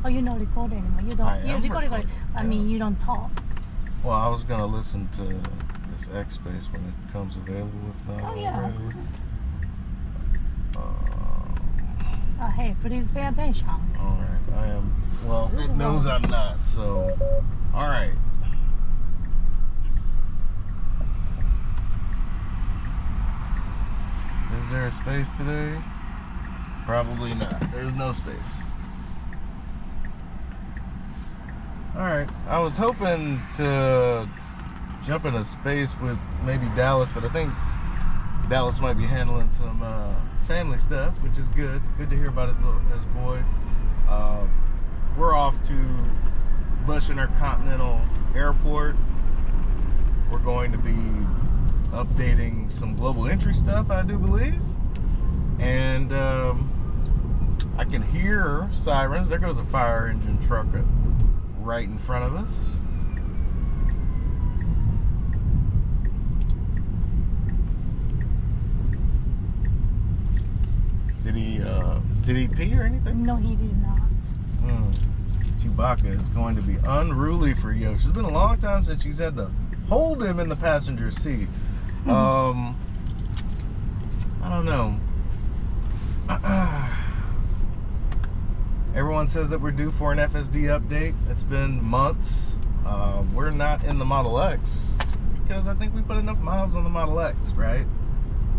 Oh, you're not recording anymore. You don't. You're recording. I mean, you don't talk. Well, I was gonna listen to this X Space when it comes available. If not already. Oh, hey, please pay attention. All right, I am. Well, it knows I'm not. So, all right. Is there a space today? Probably not. There's no space. Alright, I was hoping to jump in a space with maybe Dallas, but I think Dallas might be handling some family stuff, which is good. Good to hear about his boy. We're off to Intercontinental Airport. We're going to be updating some global entry stuff, I do believe. And I can hear sirens. There goes a fire engine truck right in front of us. Did he pee or anything? No, he did not. Chewbacca is going to be unruly for Yosh. It's been a long time since she's had to hold him in the passenger seat. I don't know. Everyone says that we're due for an FSD update. It's been months. We're not in the Model X because I think we put enough miles on the Model X, right?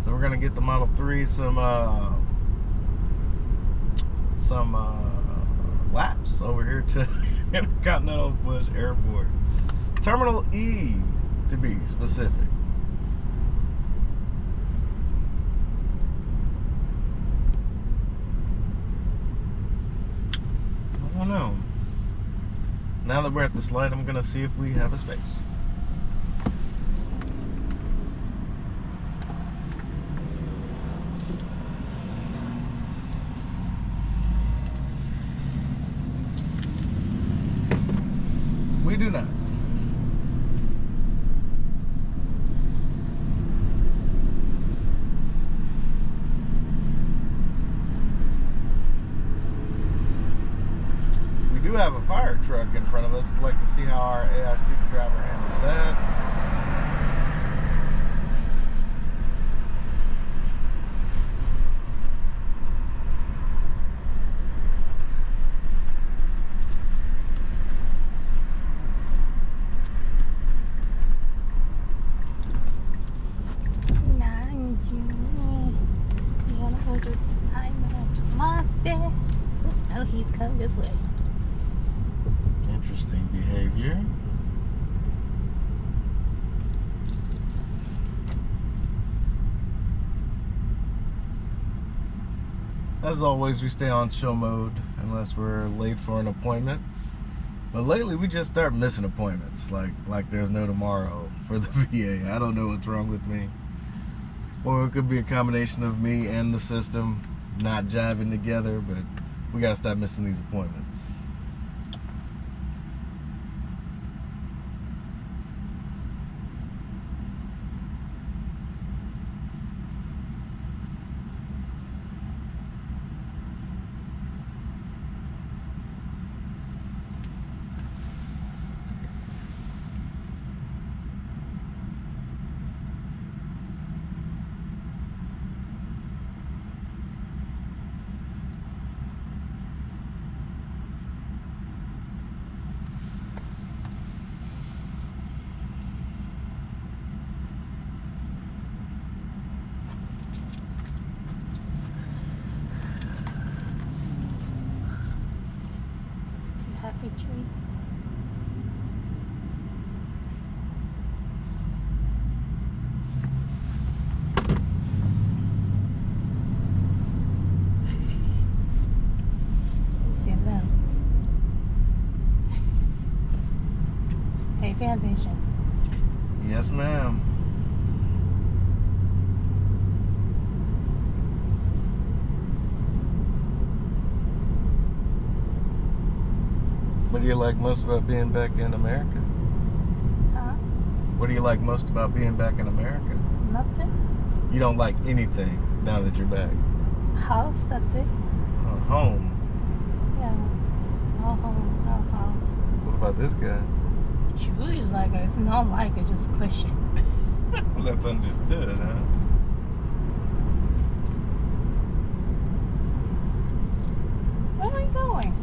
So we're gonna get the Model 3 some laps over here to Intercontinental Bush Airport. Terminal E, to be specific. I don't know. Now that we're at this light, I'm gonna see if we have a space. We do not. We do have a fire truck in front of us. I'd like to see how our AI student driver handles that. Oh, he's coming this way. Interesting behavior. As always, we stay on chill mode unless we're late for an appointment. But lately, we just start missing appointments, like there's no tomorrow for the VA. I don't know what's wrong with me. Or it could be a combination of me and the system not jiving together, but we gotta stop missing these appointments. Happy tree. See them. Hey, pay attention. Yes, ma'am. What do you like most about being back in America? Huh? What do you like most about being back in America? Nothing. You don't like anything now that you're back? House, that's it. Home. Yeah. Our about this guy? Chewy's like it's not like it, just question. That's understood, huh? Where are we going?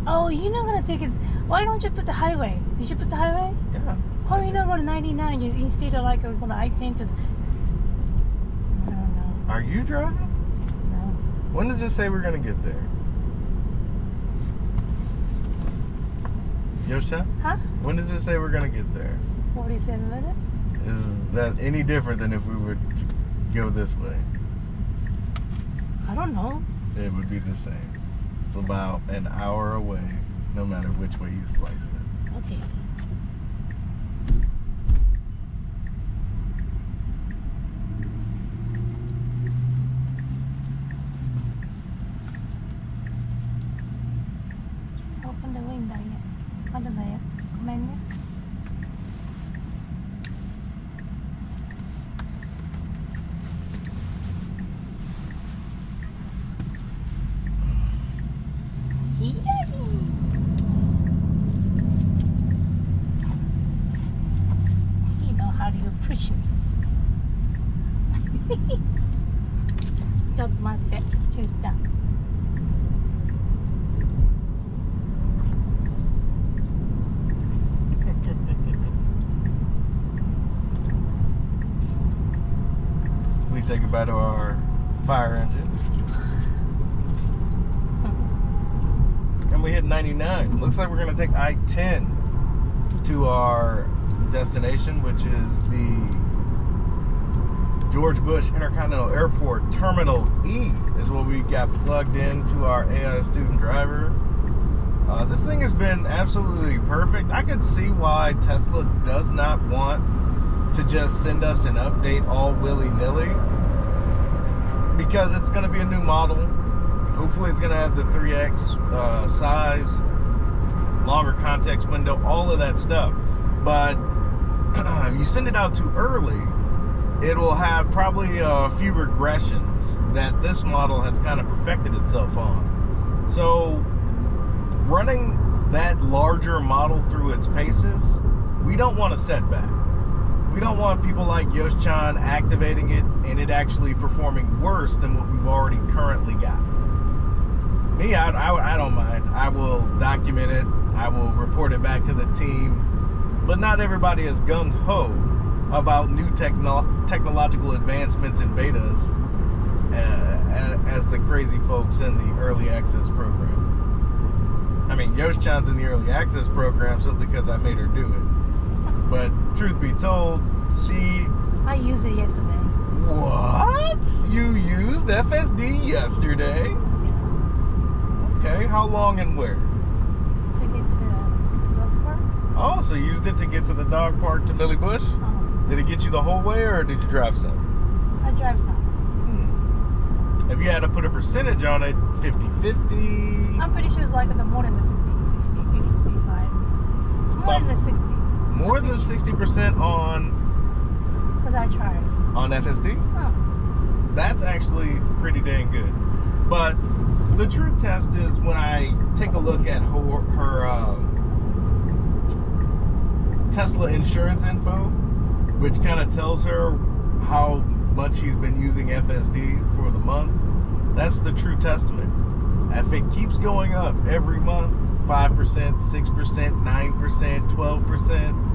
Oh, you're not gonna take it. Why don't you put the highway? Did you put the highway? Yeah. Oh, you're not going to 99. You instead of like going to I-10 to. I don't know. Are you driving? No. When does it say we're gonna get there? Yosh-Chan? Huh? When does it say we're gonna get there? 47 minutes. Is that any different than if we were to go this way? I don't know. It would be the same. It's about an hour away, no matter which way you slice it. Okay. Open the window yet? Ano ba yan? Kumain niya? You know how do you push me? ちょっと待って、ちゅうちゃん。We say goodbye to our fire engine. And we hit 99. Looks like we're going to take I-10 to our destination, which is the George Bush Intercontinental Airport Terminal E is what we got plugged into our AI student driver. This thing has been absolutely perfect. I could see why Tesla does not want to just send us an update all willy-nilly, because it's going to be a new model. Hopefully it's going to have the 3x size, longer context window, all of that stuff. But if you send it out too early, it will have probably a few regressions that this model has kind of perfected itself on. So running that larger model through its paces, we don't want a setback. We don't want people like Yosh-Chan activating it and it actually performing worse than what we've already currently got. Me, I don't mind. I will document it. I will report it back to the team. But not everybody is gung-ho about new technological advancements and betas as the crazy folks in the early access program. I mean, Yosh-Chan's in the early access program simply because I made her do it. But truth be told, I used it yesterday. What? You used FSD yesterday? Yeah. Okay, how long and where? To get to the dog park. Oh, so you used it to get to the dog park to Billy Bush? Did it get you the whole way, or did you drive some? I drive some. If you had to put a percentage on it, 50-50? I'm pretty sure it's like the more than the 50, 55. More than the 60. More than 60% on... Because I tried. On FSD? Oh. That's actually pretty dang good. But the true test is when I take a look at her Tesla insurance info, which kind of tells her how much she's been using FSD for the month. That's the true testament. If it keeps going up every month, 5%, 6%, 9%, 12%,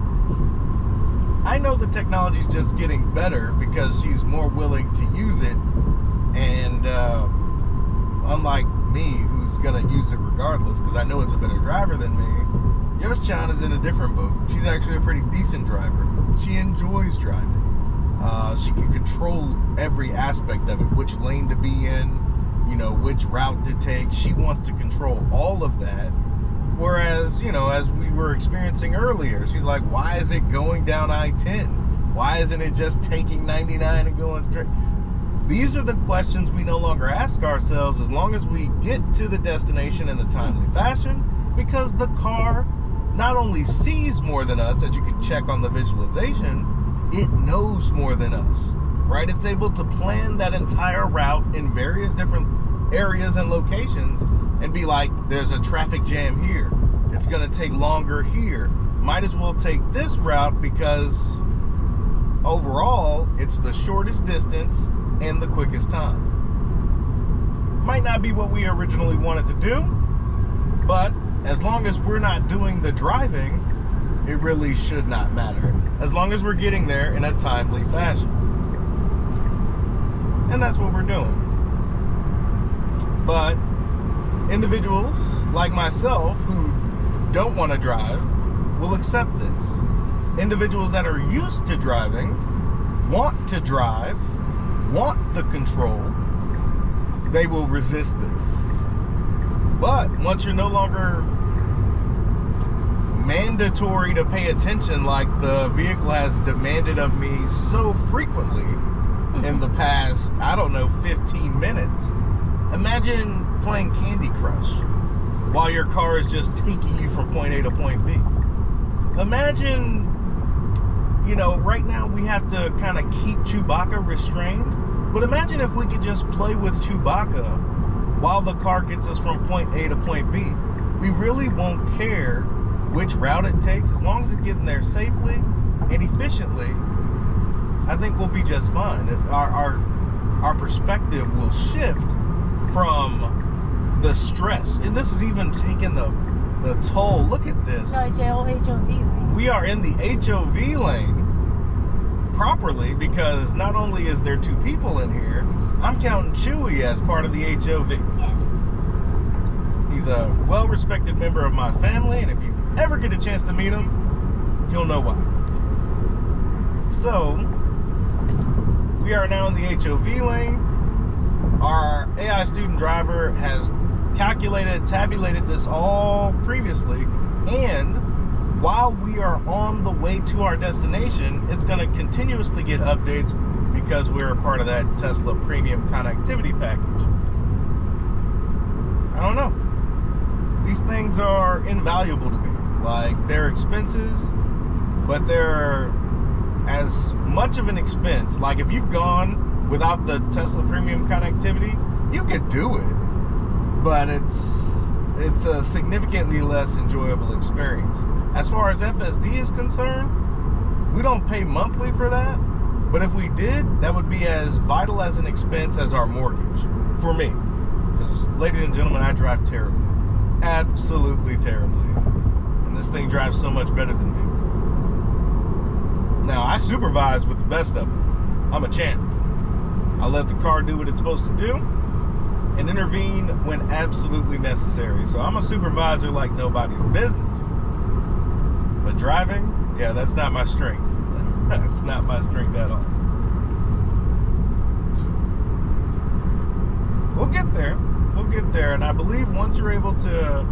I know the technology is just getting better because she's more willing to use it. And unlike me, who's going to use it regardless, because I know it's a better driver than me, Yosh-Chan is in a different boat. She's actually a pretty decent driver. She enjoys driving. She can control every aspect of it, which lane to be in, you know, which route to take. She wants to control all of that. Whereas, you know, as we were experiencing earlier, she's like, why is it going down I-10? Why isn't it just taking 99 and going straight? These are the questions we no longer ask ourselves as long as we get to the destination in a timely fashion, because the car not only sees more than us, as you can check on the visualization, it knows more than us, right? It's able to plan that entire route in various different areas and locations and be like, there's a traffic jam here. It's going to take longer here. Might as well take this route because overall, it's the shortest distance and the quickest time. Might not be what we originally wanted to do, but as long as we're not doing the driving, it really should not matter. As long as we're getting there in a timely fashion. And that's what we're doing. But individuals like myself who don't want to drive will accept this. Individuals that are used to driving, want to drive, want the control, they will resist this. But once you're no longer mandatory to pay attention like the vehicle has demanded of me so frequently in the past, I don't know, 15 minutes. Imagine playing Candy Crush while your car is just taking you from point A to point B. Imagine, right now we have to kind of keep Chewbacca restrained, but imagine if we could just play with Chewbacca while the car gets us from point A to point B. We really won't care which route it takes, as long as it's getting there safely and efficiently. I think we'll be just fine. Our perspective will shift from the stress, and this is even taking the toll. Look at this. HOV. We are in the HOV lane properly because not only is there 2 people in here, I'm counting Chewy as part of the HOV. Yes. He's a well-respected member of my family, and if you ever get a chance to meet him, you'll know why. So, we are now in the HOV lane. Our AI student driver has tabulated this all previously, and while we are on the way to our destination, it's going to continuously get updates because we're a part of that Tesla premium connectivity package. I don't know. These things are invaluable to me. Like, they're expenses, but they're as much of an expense. Like, if you've gone without the Tesla premium connectivity, you could do it, but it's a significantly less enjoyable experience. As far as FSD is concerned, we don't pay monthly for that, but if we did, that would be as vital as an expense as our mortgage for me. Because, ladies and gentlemen, I drive terribly. Absolutely terribly. And this thing drives so much better than me. Now, I supervise with the best of them. I'm a champ. I let the car do what it's supposed to do and intervene when absolutely necessary. So I'm a supervisor like nobody's business. But driving, yeah, that's not my strength. That's not my strength at all. We'll get there. We'll get there. And I believe once you're able to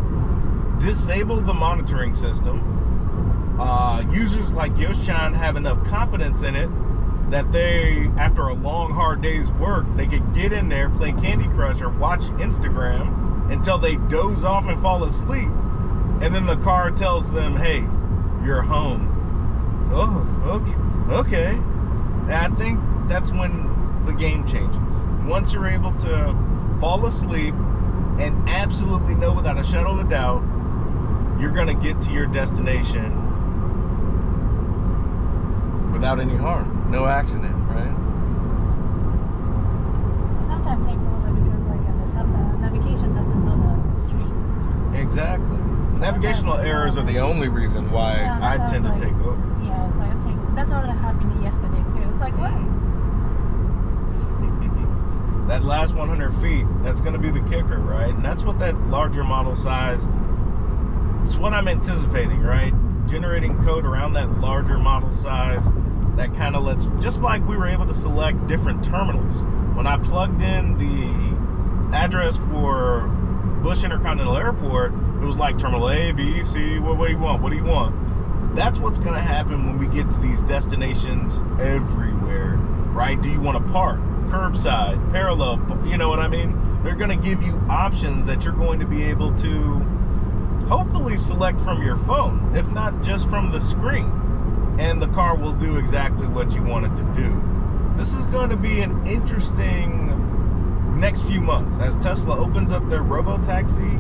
disable the monitoring system, users like Yosh-Chan have enough confidence in it that they, after a long, hard day's work, they could get in there, play Candy Crush or watch Instagram until they doze off and fall asleep. And then the car tells them, hey, you're home. Oh, okay. And I think that's when the game changes. Once you're able to fall asleep and absolutely know without a shadow of a doubt you're going to get to your destination without any harm, no accident, right? Sometimes take over because the navigation doesn't know the street. Exactly. Navigational errors are the only reason why I tend to take over. Yeah, it's like that's what happened yesterday too. It's like, what? That last 100 feet, that's going to be the kicker, right? And that's what that larger model size, it's what I'm anticipating, right? Generating code around that larger model size that kind of lets, just like we were able to select different terminals. When I plugged in the address for Bush Intercontinental Airport, it was like terminal A, B, C, what do you want? What do you want? That's what's going to happen when we get to these destinations everywhere, right? Do you want to park? Curbside, parallel, you know what I mean? They're going to give you options that you're going to be able to hopefully select from your phone, if not just from the screen. And the car will do exactly what you want it to do. This is going to be an interesting next few months, as Tesla opens up their robo-taxi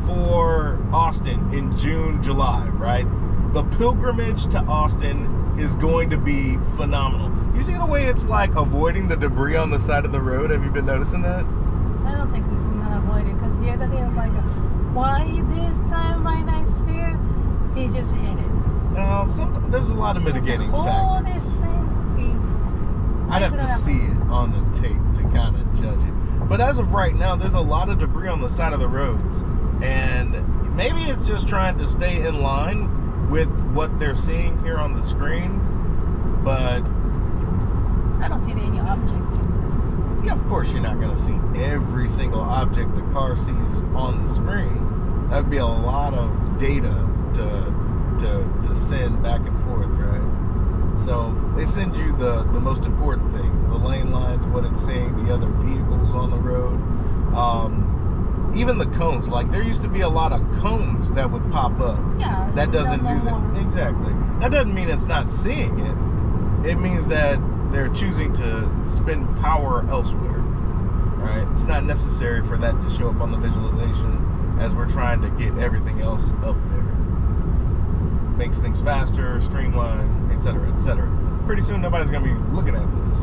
for Austin in June, July, right? The pilgrimage to Austin is going to be phenomenal. You see the way it's like avoiding the debris on the side of the road? Have you been noticing that? I don't think this is not avoided, because the other day I was like, why this time right next there? They just hit it. There's a lot of mitigating all factors. this thing I'd have to see it on the tape to kind of judge it. But as of right now, there's a lot of debris on the side of the roads. And maybe it's just trying to stay in line with what they're seeing here on the screen. But I don't see any object. yeah, of course you're not going to see every single object the car sees on the screen. That would be a lot of data to send back and forth, right? So they send you the most important things, the lane lines, what it's seeing, the other vehicles on the road, even the cones. Like there used to be a lot of cones that would pop up. Yeah. That doesn't do that. More. Exactly. That doesn't mean it's not seeing it. It means that they're choosing to spend power elsewhere, right? It's not necessary for that to show up on the visualization as we're trying to get everything else up there. Makes things faster, streamlined, etc., etc. Pretty soon nobody's going to be looking at this.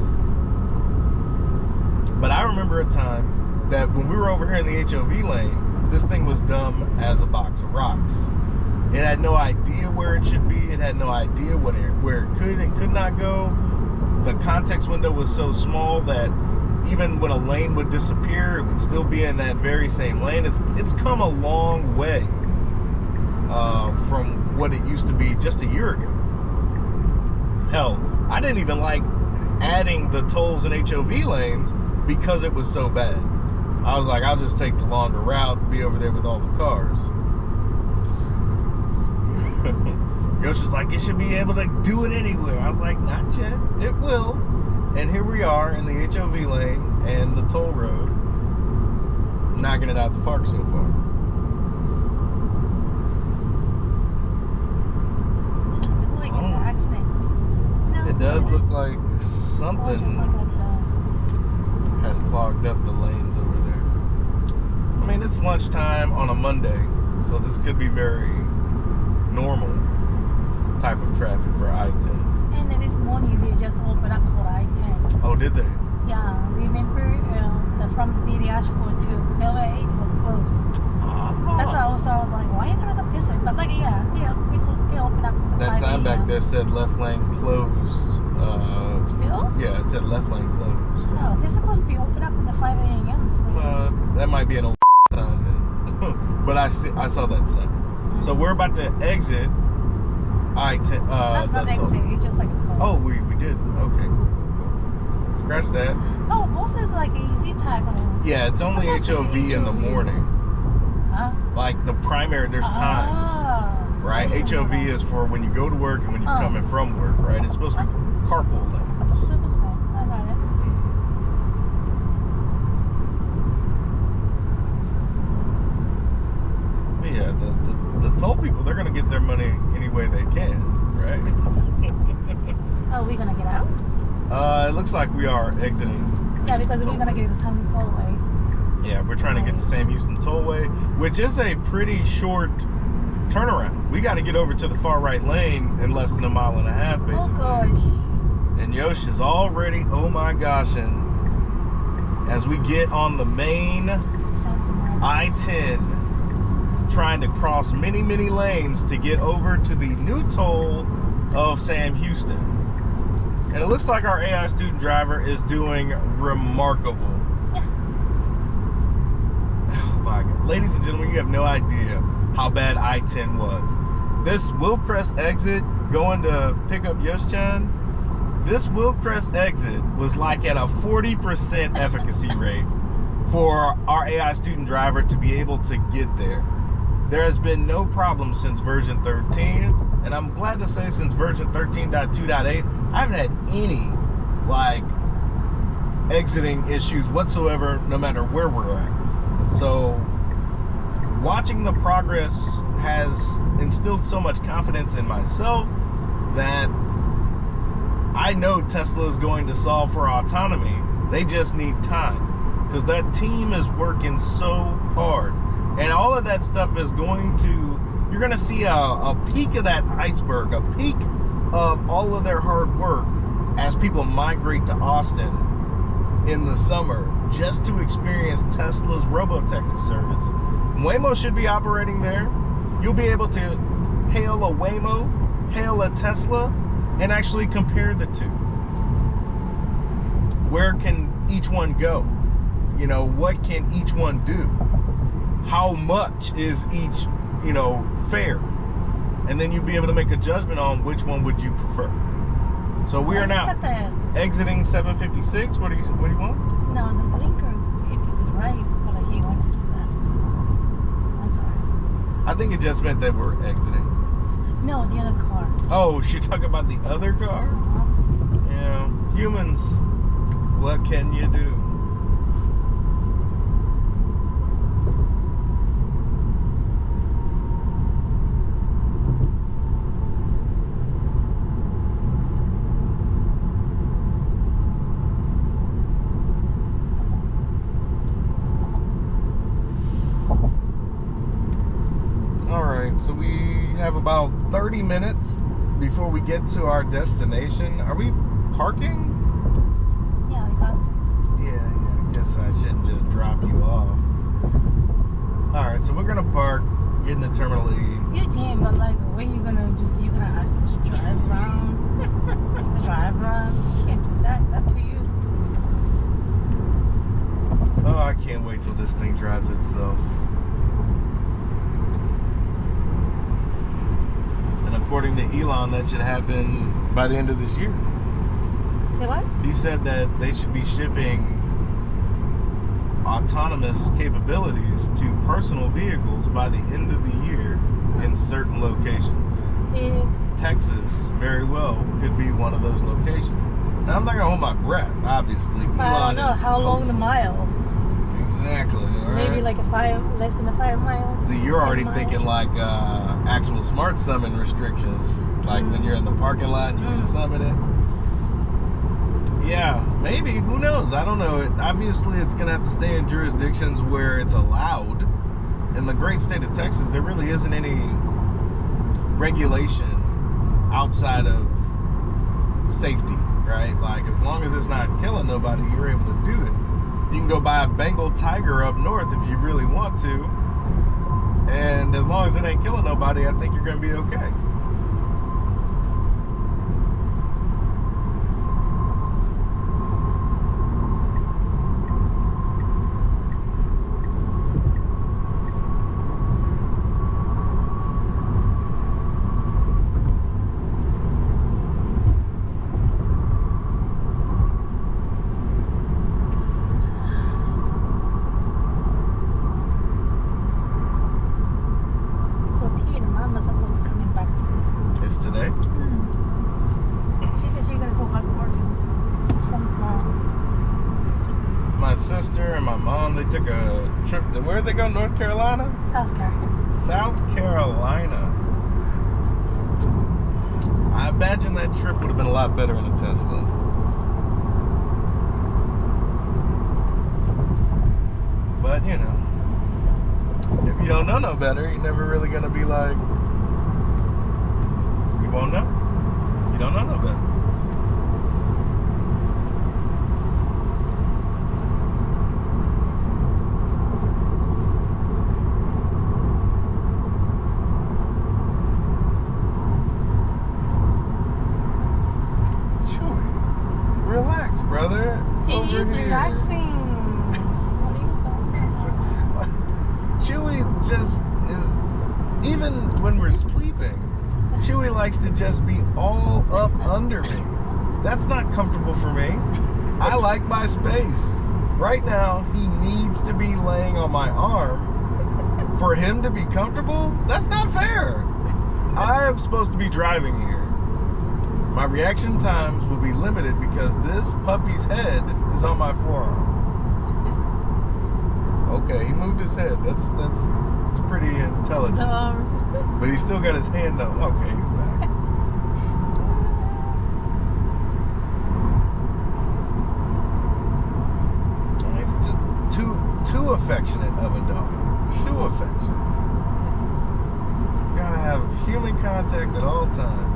But I remember a time that when we were over here in the HOV lane, this thing was dumb as a box of rocks. It had no idea where it should be. It had no idea where it could and could not go. The context window was so small that even when a lane would disappear, it would still be in that very same lane. It's come a long way from what it used to be just a year ago. Hell, I didn't even like adding the tolls and HOV lanes because it was so bad. I was like, I'll just take the longer route, be over there with all the cars. Yosh was like, it should be able to do it anywhere. I was like, not yet. It will. And here we are in the HOV lane and the toll road, knocking it out the park so far. It's like an accident. No, It does look like or something just like has clogged up the lanes over there. I mean, it's lunchtime on a Monday, so this could be very normal type of traffic for I-10. and this morning they just opened up for I-10. Oh, did they? Yeah, remember from the daily Ashford to LA, it was closed. That's why I was like, why are you gonna go this way? But like, yeah, they opened up the That 5 sign back a.m. there said left lane closed. Still? Yeah, it said left lane closed. Oh, they're supposed to be open up at the 5 a.m. That might be an old sign then. But I saw that sign. So we're about to exit I-10. That's not exit, it's just like a toll. Oh, we did. Okay, cool. Scratch that. Oh, both is like an easy tag on. Yeah, it's only supposed to HOV be in the HOV. morning. Huh? Like the primary, there's times, right? HOV is for when you go to work and when you're coming from work, right? It's supposed to be carpool lanes. I got it. Yeah, the toll people, they're gonna get their money any way they can, right? Oh, we're gonna get out? It looks like we are exiting. Yeah, because we're gonna get the Sam Tollway. Yeah, we're trying to get to Sam Houston Tollway, which is a pretty short turnaround. We got to get over to the far right lane in less than a mile and a half, basically. Oh gosh. And Yosh is already, oh my gosh, and as we get on the main I-10, trying to cross many, many lanes to get over to the new toll of Sam Houston. And it looks like our AI student driver is doing remarkable. Yeah. Oh my God. Ladies and gentlemen, you have no idea how bad I-10 was. This Willcrest exit going to pick up Yosh-Chan, this Willcrest exit was like at a 40% efficacy rate for our AI student driver to be able to get there. There has been no problem since version 13, and I'm glad to say since version 13.2.8, I haven't had any like exiting issues whatsoever, no matter where we're at. So watching the progress has instilled so much confidence in myself that I know Tesla is going to solve for autonomy. They just need time. because that team is working so hard. And all of that stuff is going to, you're going to see a peak of that iceberg, a peak of all of their hard work as people migrate to Austin in the summer just to experience Tesla's robo-taxi service. Waymo should be operating there. You'll be able to hail a Waymo, hail a Tesla, and actually compare the two. Where can each one go? You know, what can each one do? How much is each, you know, fare? And then you'll be able to make a judgment on which one would you prefer. So we are now exiting 756. What do you want? No, the blinker hit to the right, but he went to the left. I'm sorry. I think it just meant that we're exiting. No, the other car. Oh, you're talking about the other car? Yeah. Humans, what can you do? So we have about 30 minutes before we get to our destination. Are we parking? Yeah, I got to. Yeah, I guess I shouldn't just drop you off. Alright, so we're gonna park, get in the Terminal E. You can, but like, where you gonna have to just drive around? Drive around? You can't do that. It's up to you. Oh, I can't wait till this thing drives itself. And according to Elon, that should happen by the end of this year. Say what? He said that they should be shipping autonomous capabilities to personal vehicles by the end of the year in certain locations. Yeah. Texas, very well, could be one of those locations. Now, I'm not going to hold my breath, obviously. I don't know how long the miles. Exactly. Maybe like less than 5 miles. See, you're already thinking like actual smart summon restrictions, like when you're in the parking lot and you can summon it. Yeah, maybe. Who knows? I don't know. Obviously, it's going to have to stay in jurisdictions where it's allowed. In the great state of Texas, there really isn't any regulation outside of safety, right? Like, as long as it's not killing nobody, you're able to do it. You can go buy a Bengal tiger up north if you really want to. And as long as it ain't killing nobody, I think you're going to be okay. Sister and my mom, they took a trip to, where'd they go? North Carolina? South Carolina. South Carolina. I imagine that trip would have been a lot better in a Tesla. But, you know, if you don't know no better, you're never really going to be like, you won't know. You don't know no better. To just be all up under me. That's not comfortable for me. I like my space. Right now, he needs to be laying on my arm for him to be comfortable. That's not fair. I am supposed to be driving here. My reaction times will be limited because this puppy's head is on my forearm. Okay, he moved his head. That's pretty intelligent. But he's still got his hand up. Okay, he's back. He's just too affectionate of a dog. Too affectionate. Gotta have human contact at all times.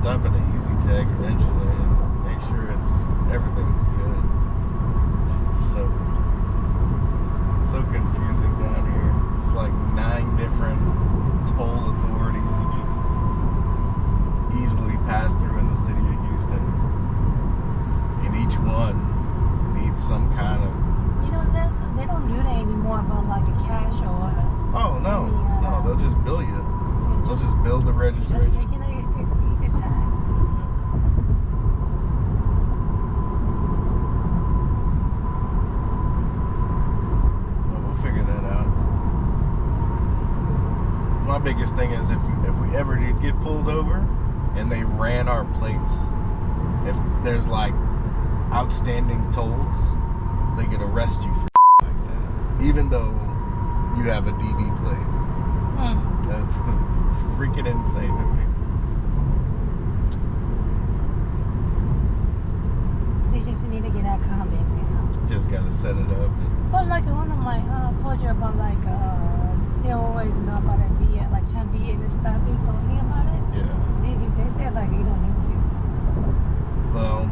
Stop at the easy tag eventually and make sure everything's good. So confusing down here. It's like 9 different toll authorities you can easily pass through in the city of Houston, and each one needs some kind of. You know that they don't do that anymore about like a cash or. Oh no, no, they'll just bill you. They'll just bill the registration. Just taking it easy time. Figure that out. My biggest thing is if we ever did get pulled over and they ran our plates, if there's like outstanding tolls, they could arrest you for like that, even though you have a DV plate. That's freaking insane to me. They just need to get that calmed in, you know. Just gotta set it up. But like one of my told you about like they always know about it via like Chan and stuff. He told me about it. Yeah. They said like you don't need to. Well,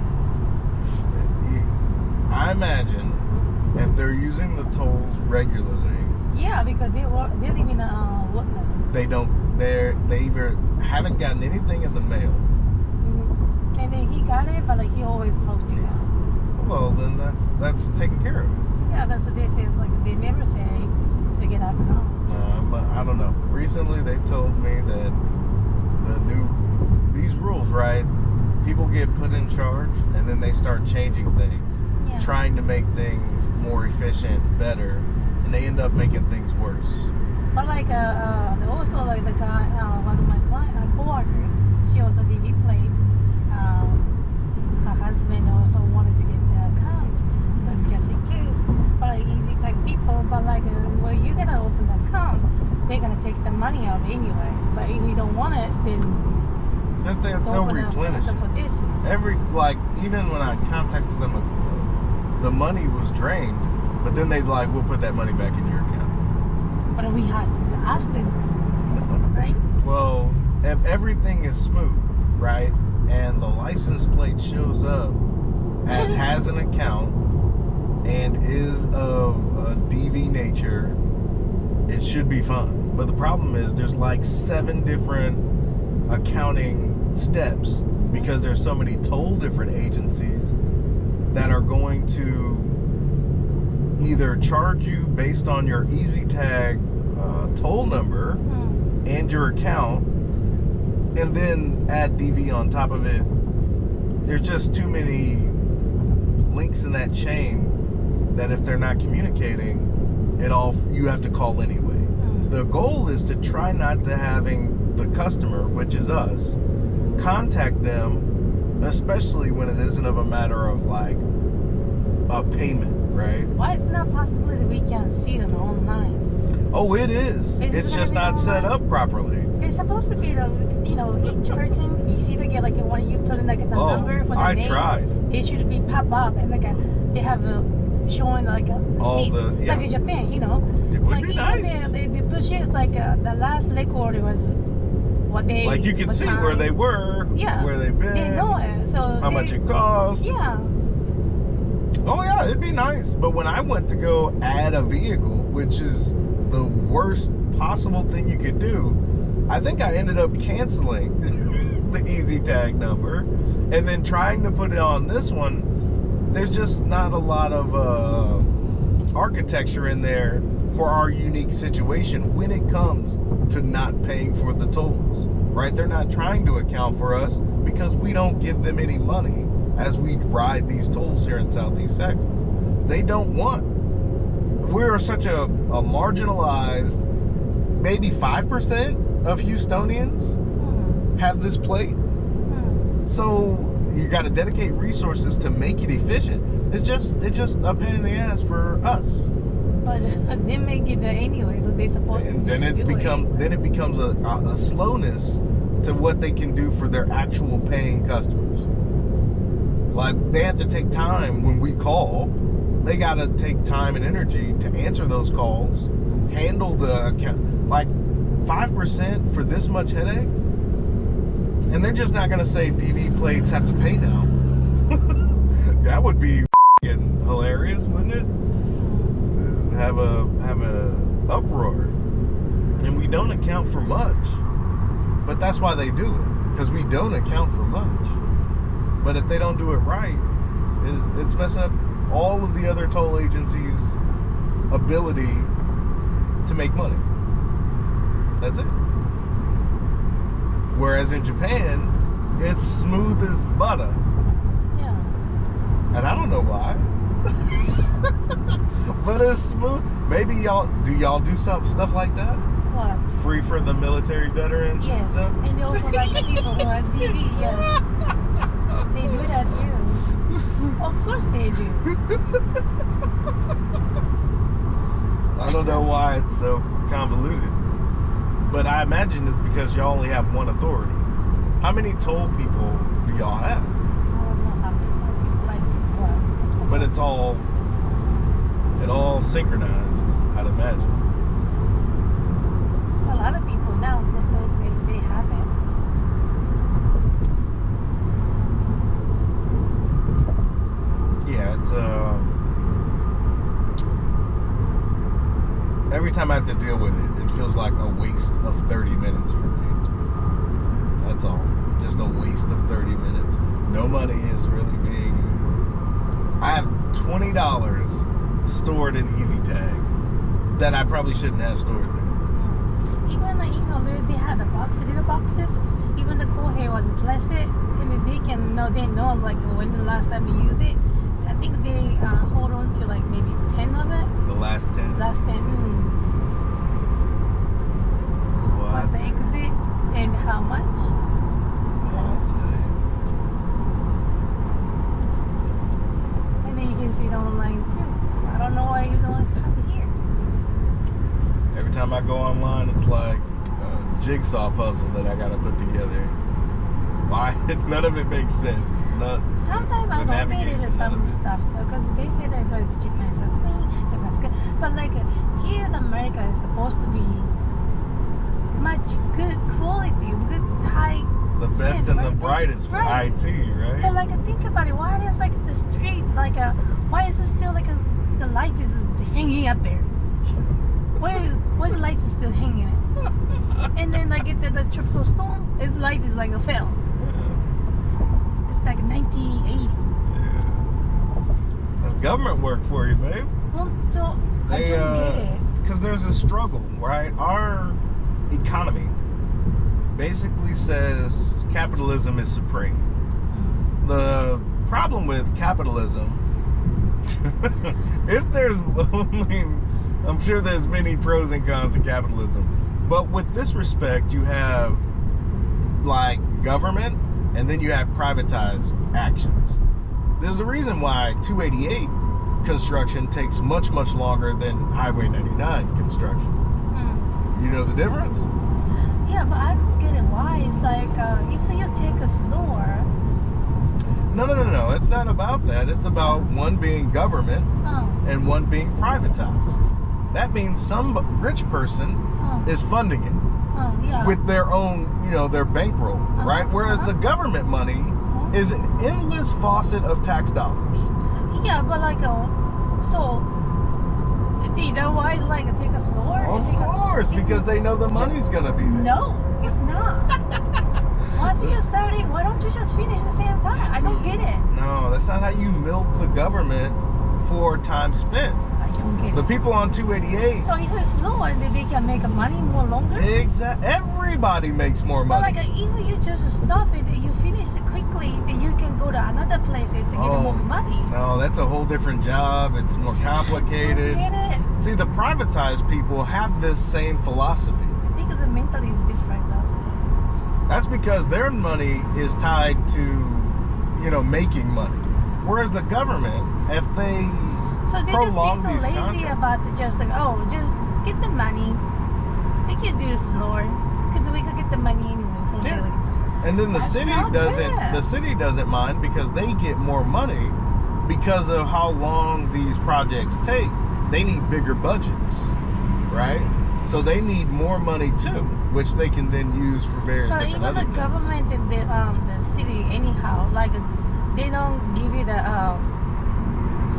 I imagine if they're using the tolls regularly. Yeah, because they live in Woodlands. They either haven't gotten anything in the mail. Mm-hmm. And then he got it, but like he always talks to them. Well, then that's taken care of. Yeah, that's what they say. It's like they never say to get out calm. But I don't know. Recently, they told me that these rules, right? People get put in charge, and then they start changing things, trying to make things more efficient, better, and they end up making things worse. But like also like the guy, one of my coworker, she was a DV plate. Her husband also wanted to get calmed because just in case. But like easy tech people, but like well, you're gonna open the account, they're gonna take the money out anyway. But if you don't want it, then they'll replenish it. That's what they say. Even when I contacted them, the money was drained, but then they're like, we'll put that money back in your account. But we have to ask them, right? Well, if everything is smooth, right, and the license plate shows up as has an account and is of a DV nature, it should be fine. But the problem is there's like 7 different accounting steps because there's so many different agencies that are going to either charge you based on your easy tag toll number and your account, and then add DV on top of it. There's just too many links in that chain that if they're not communicating, you have to call anyway. The goal is to try not to having the customer, which is us, contact them, especially when it isn't of a matter of like a payment, right? Why is it not possible that we can see them online? Oh, it is. It's just not set up properly. It's supposed to be, each person, you see they get like when you put in like the number for the name. I tried. It should be pop up and like they have showing like a seat, like in Japan, It would like be nice. They push it. It's like the last leg order was what they like you can see where they were, where they've been, they know it. So how much it costs. Yeah. Oh yeah, it'd be nice. But when I went to go add a vehicle, which is the worst possible thing you could do, I think I ended up canceling the easy tag number and then trying to put it on this one. There's just not a lot of architecture in there for our unique situation when it comes to not paying for the tolls, right? They're not trying to account for us because we don't give them any money as we ride these tolls here in Southeast Texas. They don't want. We're such a marginalized, maybe 5% of Houstonians have this plate. So you got to dedicate resources to make it efficient. It's just a pain in the ass for us. But they make it anyway, so they supposed And to then it becomes a slowness to what they can do for their actual paying customers. Like, they have to take time when we call. They got to take time and energy to answer those calls, handle the account. Like, 5% for this much headache? And they're just not going to say DV plates have to pay now. That would be hilarious, wouldn't it? Have a uproar. And we don't account for much. But that's why they do it, because we don't account for much. But if they don't do it right, it's messing up all of the other toll agencies' ability to make money. That's it. Whereas in Japan, it's smooth as butter. Yeah. And I don't know why. But it's smooth. Maybe y'all do stuff like that? What? Free for the military veterans Yes. and stuff? And they also like people who are DV, yes. They do that too. Of course they do. I don't know why it's so convoluted. But I imagine it's because y'all only have one authority. How many toll people do y'all have? I don't know how many times people like what. But it all synchronized, I'd imagine. A lot of people now, so those days, they have it. Yeah, it's every time I have to deal with it, it feels like a waste of 30 minutes for me. That's all. Just a waste of 30 minutes. No money is really being... I have $20 stored in EasyTag that I probably shouldn't have stored there. Even the they had the little boxes. Even the Kohei was plastic, and they can know. They know like when the last time you use it. I think they hold on to like maybe 10 of it. The last 10? Last 10. What? What's the exit and how much? I'll tell you. And then you can see it online too. I don't know why you don't have it here. Every time I go online, it's like a jigsaw puzzle that I gotta put together. Why? None of it makes sense. Sometimes I don't get into some stuff though, because they say that goes to Japan so clean, Japan's good. But like here in America is supposed to be much good quality, good high. The best standard, and the right? brightest for Right. IT, right? But like think about it, why is like the street like why is it still like the light is hanging out there? Why the light is still hanging? And then like the tropical storm, its light is like a fell. It's like 1980. Yeah. That's government work for you, babe. I don't get it. Because there's a struggle, right? Our economy basically says capitalism is supreme. The problem with capitalism, if there's, I mean, I'm sure there's many pros and cons to capitalism, but with this respect, you have like government, and then you have privatized actions. There's a reason why 288 construction takes much, much longer than Highway 99 construction. You know the difference? Yeah, but I don't get it. Why? It's like if you take a slower. No. It's not about that. It's about one being government and one being privatized. That means some rich person is funding it with their own, their bankroll, right? Whereas the government money is an endless faucet of tax dollars. Yeah, but like, so, is that why it's like take a slower? Of course, because they know the money's gonna be there. No, it's not. Once you start it, why don't you just finish the same time? I don't get it. No, that's not how you milk the government for time spent. I don't get The it. people on 288. So if it's slower, then they can make money more longer? Exactly. Everybody makes more But money. like, even you just stop it and you finish it quickly, and you can go to another place to get more money. No, that's a whole different job. It's more complicated. I don't get it. See, the privatized people have this same philosophy. I think the mentally is different though. That's because their money is tied to, making money. Whereas the government, if they So they just prolong be these so lazy contracts, about just get the money. We could do it slower because we could get the money anyway from Yeah. there. and then the That's city not doesn't. fair. The city doesn't mind because they get more money because of how long these projects take. They need bigger budgets, right? So they need more money too, which they can then use for various So different even other the things. government and the city anyhow, like they don't give you the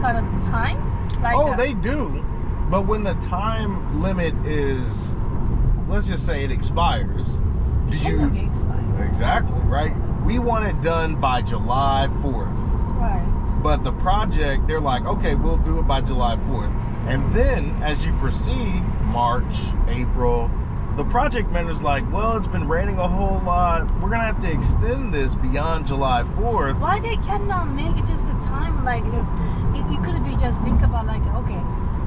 sort of time. Like They do, but when the time limit is, let's just say it expires, it cannot be expired. exactly right? We want it done by July 4th. Right. But the project, they're like, okay, we'll do it by July 4th. And then as you proceed, March, April, the project manager's like, well, it's been raining a whole lot. We're going to have to extend this beyond July 4th. Why they cannot make it just the time, like just, it could be just think about like, okay,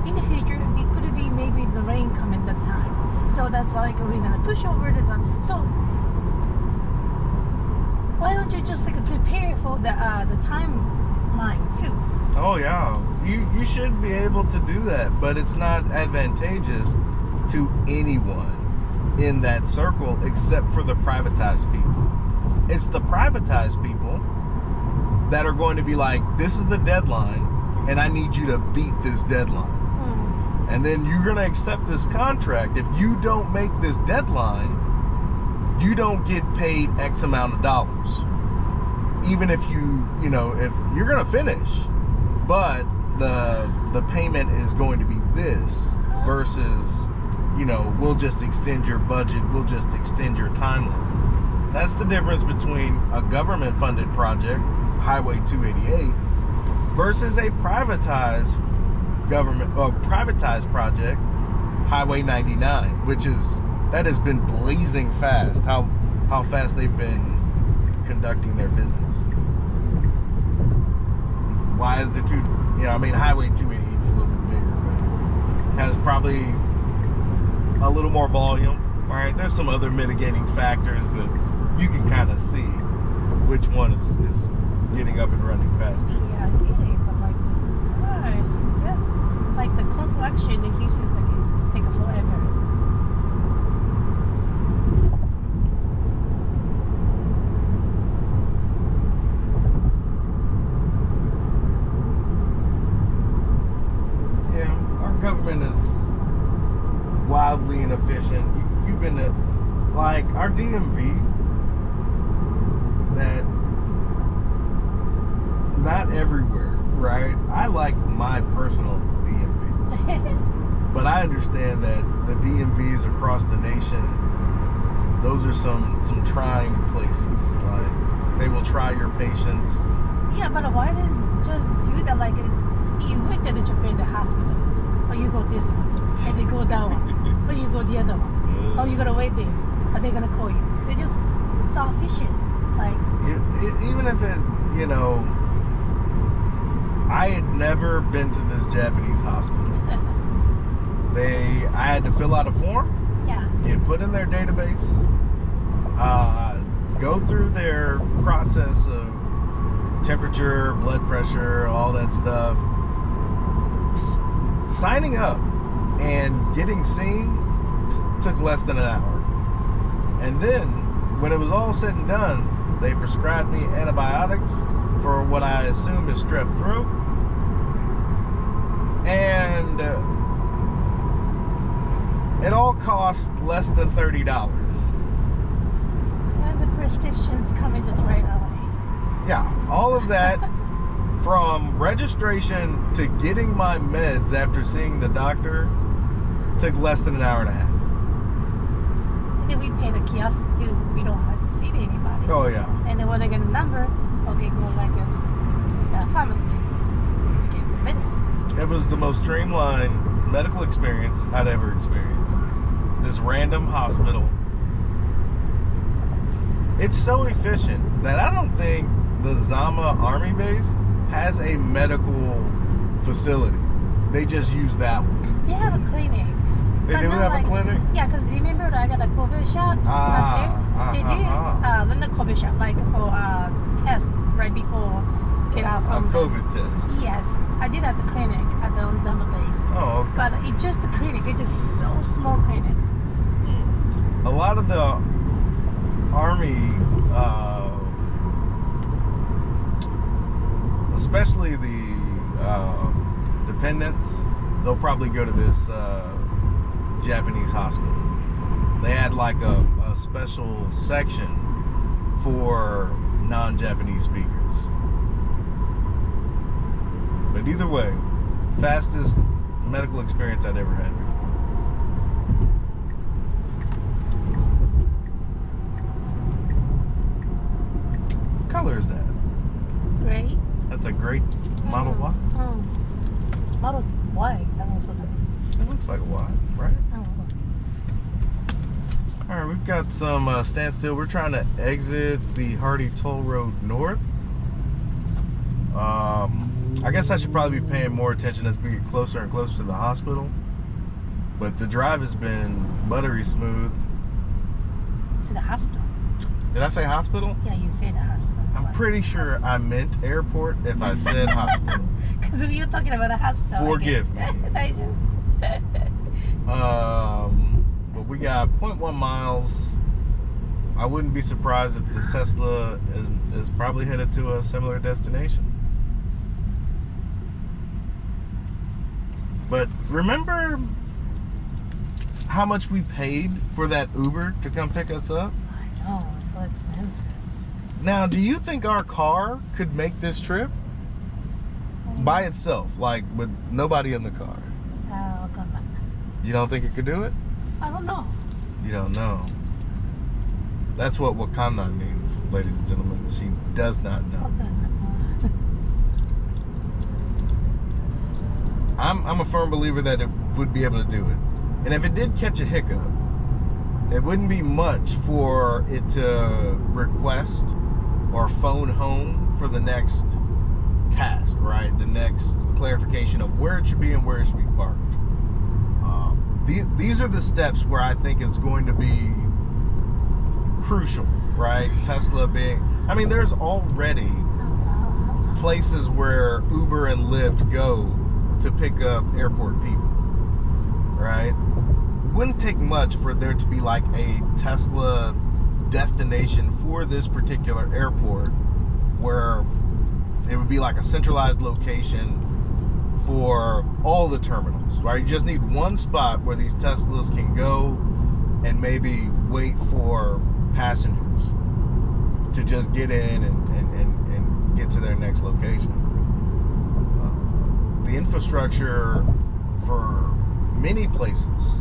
in the future, it could be maybe the rain coming that time. So that's like, we're going to push over this. So why don't you just like prepare for the timeline too? Oh, yeah. You should be able to do that, but it's not advantageous to anyone in that circle except for the privatized people. It's the privatized people that are going to be like, this is the deadline, and I need you to beat this deadline. And then you're going to accept this contract. If you don't make this deadline, you don't get paid X amount of dollars. Even if if you're going to finish, but the payment is going to be this versus, we'll just extend your budget, we'll just extend your timeline. That's the difference between a government-funded project, Highway 288, versus a privatized privatized project, Highway 99, that has been blazing fast. How fast they've been conducting their business. Why is Highway 288 is a little bit bigger, but has probably a little more volume. All right, there's some other mitigating factors, but you can kind of see which one is getting up and running faster. Yeah, really, but like just gosh, yeah, like the construction, he says like it's take forever. Government is wildly inefficient. You've been to, like, our DMV, that not everywhere, right? I like my personal DMV, but I understand that the DMVs across the nation, those are some trying places. Like, they will try your patience. Yeah, but why didn't just do that? Like, you went to the Japan hospital. Or you go this one, and they go that one, or you go the other one. Oh, you gotta wait there. Are they gonna call you? They're just so efficient. Like even if it, I had never been to this Japanese hospital. I had to fill out a form. Yeah. Get put in their database. Go through their process of temperature, blood pressure, all that stuff. Signing up and getting seen took less than an hour. And then, when it was all said and done, they prescribed me antibiotics for what I assume is strep throat. And it all cost less than $30. And the prescriptions coming just right away. Yeah, all of that. From registration to getting my meds after seeing the doctor took less than an hour and a half. And then we pay the kiosk too. We don't have to see anybody. Oh, yeah. And then when they get a number, okay, go like a pharmacy to get the medicine. It was the most streamlined medical experience I'd ever experienced. This random hospital. It's so efficient that I don't think the Zama Army Base has a medical facility. They just use that one. They have a clinic. They do have a clinic? Yeah, because remember I got a COVID shot out there? They did. Then the COVID shot, like for test right before get out from COVID test. Yes, I did at the clinic at the Zama base. Oh, okay. But it's just a clinic. It's just so small clinic. A lot of the Army, especially the dependents, they'll probably go to this Japanese hospital. They had like a special section for non-Japanese speakers. But either way, fastest medical experience I'd ever had before. What color is that? Gray. That's a great Model Y. Oh. Model Y. That was It looks like a Y, right? oh. All right, we've got some standstill. We're trying to exit the Hardy Toll Road North. I guess I should probably be paying more attention as we get closer and closer to the hospital. But the drive has been buttery smooth. To the hospital. Did I say hospital? Yeah, you said the hospital. I'm pretty sure I meant airport if I said hospital. Because we were talking about a hospital. Forgive me. But we got 0.1 miles. I wouldn't be surprised if this Tesla is probably headed to a similar destination. But remember how much we paid for that Uber to come pick us up? I know, it's so expensive. Now, do you think our car could make this trip by itself, like with nobody in the car? Come on. You don't think it could do it? I don't know. You don't know. That's what Wakanda means, ladies and gentlemen. She does not know. I'm a firm believer that it would be able to do it. And if it did catch a hiccup, it wouldn't be much for it to request or phone home for the next task, right? The next clarification of where it should be and where it should be parked. These are the steps where I think it's going to be crucial, right? Tesla being, I mean, there's already places where Uber and Lyft go to pick up airport people, right? It wouldn't take much for there to be like a Tesla destination for this particular airport where it would be like a centralized location for all the terminals, right? You just need one spot where these Teslas can go and maybe wait for passengers to just get in and get to their next location. The infrastructure for many places,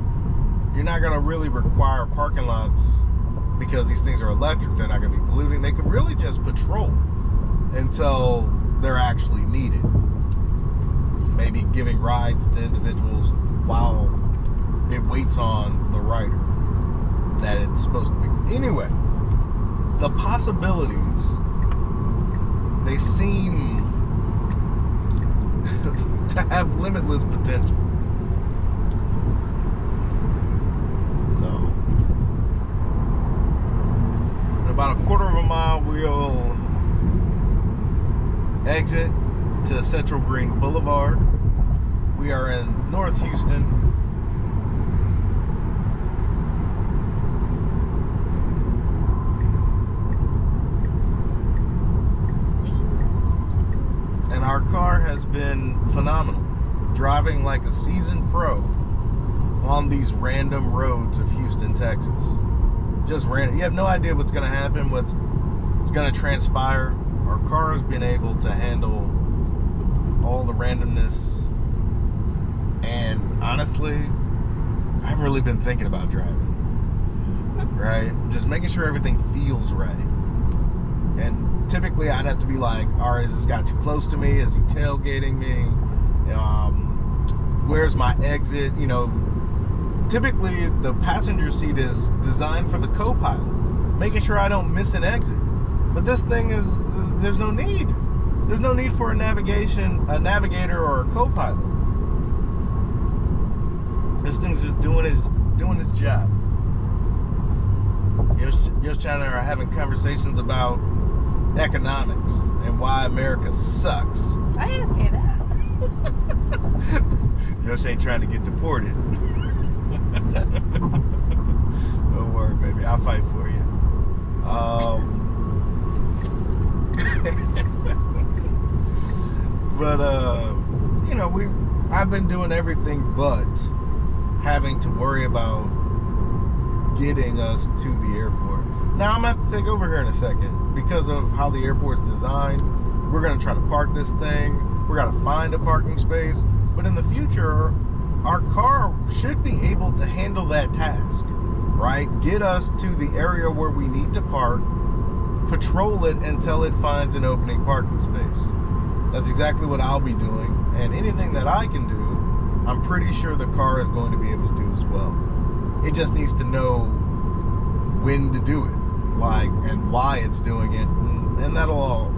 you're not going to really require parking lots because these things are electric. They're not going to be polluting. They could really just patrol until they're actually needed. Maybe giving rides to individuals while it waits on the rider that it's supposed to be. Anyway, the possibilities, they seem to have limitless potential. So, in about a quarter of a mile, we'll exit to Central Green Boulevard. We are in North Houston. And our car has been phenomenal. Driving like a seasoned pro on these random roads of Houston, Texas. Just random. You have no idea what's going to happen, what's going to transpire. Our car has been able to handle all the randomness. And honestly, I haven't really been thinking about driving. Right? Just making sure everything feels right. And typically I'd have to be like, all right, is this guy too close to me? Is he tailgating me? Where's my exit? You know, typically the passenger seat is designed for the co-pilot, making sure I don't miss an exit. But this thing is there's no need. There's no need for a navigator or a co-pilot. This thing's just doing its job. Yosh-Chan and I are having conversations about economics and why America sucks. I didn't say that. Yosh ain't trying to get deported. Don't worry, baby. I'll fight for you. But you know, I've been doing everything but having to worry about getting us to the airport. Now I'm gonna have to take over here in a second because of how the airport's designed. We're gonna try to park this thing. We're gonna find a parking space. But in the future, our car should be able to handle that task, right? Get us to the area where we need to park, patrol it until it finds an opening parking space. That's exactly what I'll be doing. And anything that I can do, I'm pretty sure the car is going to be able to do as well. It just needs to know when to do it, like, and why it's doing it. And that'll all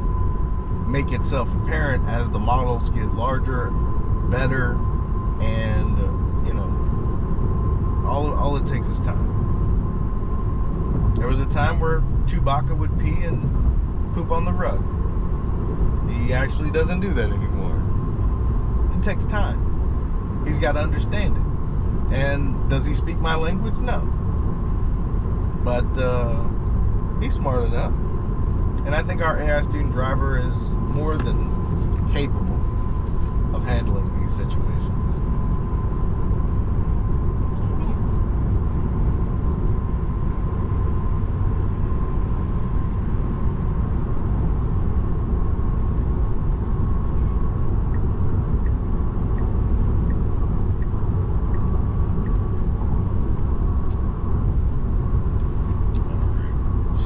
make itself apparent as the models get larger, better, and you know, all it takes is time. There was a time where Chewbacca would pee and poop on the rug. He actually doesn't do that anymore. It takes time. He's got to understand it. And does he speak my language? No. But he's smart enough. And I think our AI student driver is more than capable of handling these situations.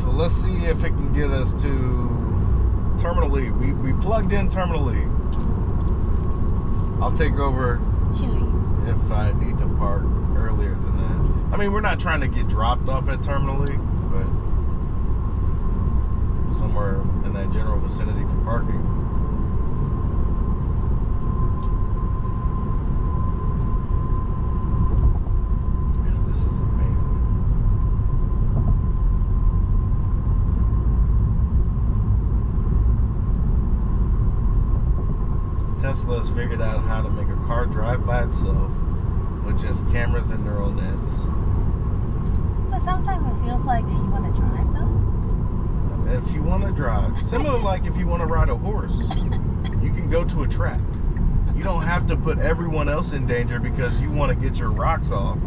Let's see if it can get us to Terminal E. We plugged in Terminal E. I'll take over if I need to park earlier than that. I mean, we're not trying to get dropped off at Terminal E, but somewhere in that general vicinity for parking. Yeah, this is amazing. Tesla has figured out how to make a car drive by itself with just cameras and neural nets. But sometimes it feels like you want to drive, though. If you want to drive, similar like if you want to ride a horse, you can go to a track. You don't have to put everyone else in danger because you want to get your rocks off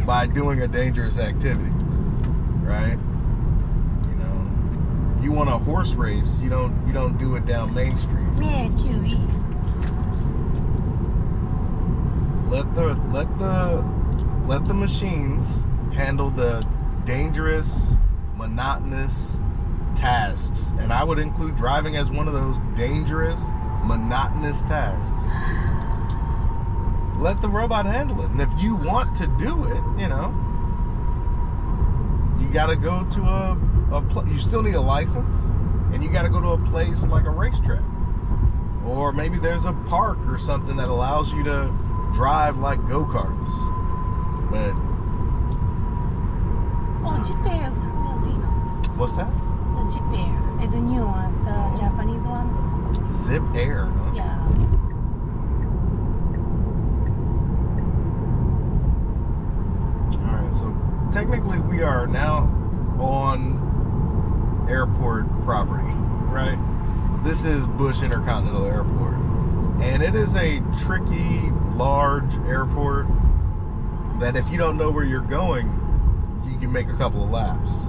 by doing a dangerous activity, right? You know, you want a horse race, you don't do it down Main Street. Yeah, Chewy. Let the machines handle the dangerous, monotonous tasks, and I would include driving as one of those dangerous, monotonous tasks. Let the robot handle it, and if you want to do it, you know, you got to go to you still need a license, and you got to go to a place like a racetrack, or maybe there's a park or something that allows you to drive like go-karts. But Jeep Air is what's that? The Jeep Air is a new one, the Japanese one. Zip Air, huh? Yeah. Alright, so technically we are now on airport property, right? This is Bush Intercontinental Airport. And it is a tricky, large airport that if you don't know where you're going, you can make a couple of laps.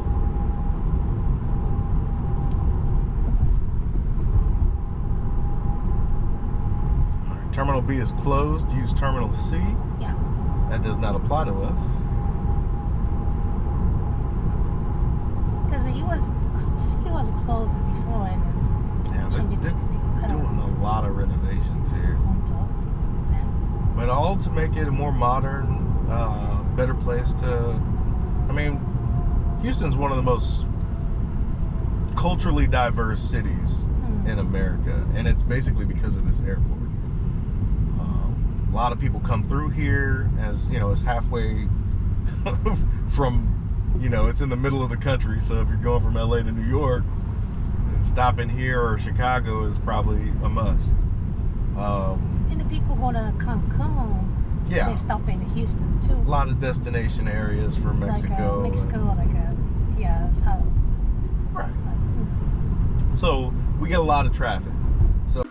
All right, Terminal B is closed. Use Terminal C. Yeah. That does not apply to us. Because C was closed before, and Yeah, they're doing a lot of renovations here. But all to make it a more modern, better place to... I mean, Houston's one of the most culturally diverse cities in America, and it's basically because of this airport. A lot of people come through here, as you know, it's halfway from, you know, it's in the middle of the country. So if you're going from LA to New York, stopping here or Chicago is probably a must. And the people going to Cancun, Yeah. they stop in Houston too. A lot of destination areas for Mexico. Like Mexico, yeah, so. Right. So we get a lot of traffic. So